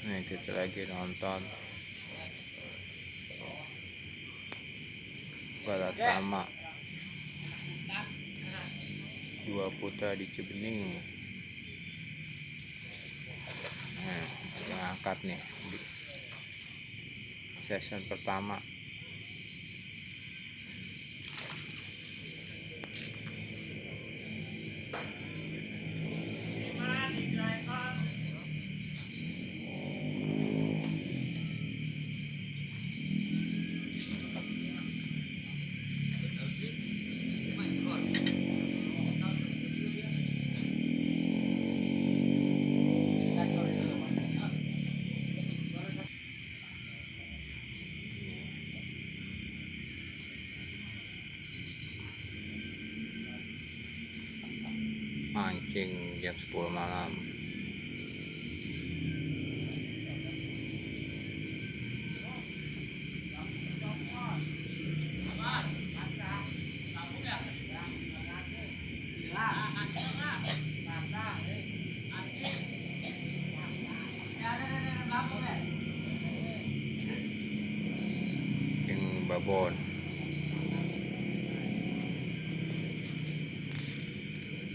Nih kita lagi nonton Balatama Dua Putra di Cibening. Nah, kita ngangkat nih di season pertama. Mancing jam 10 malam. Mancing babon.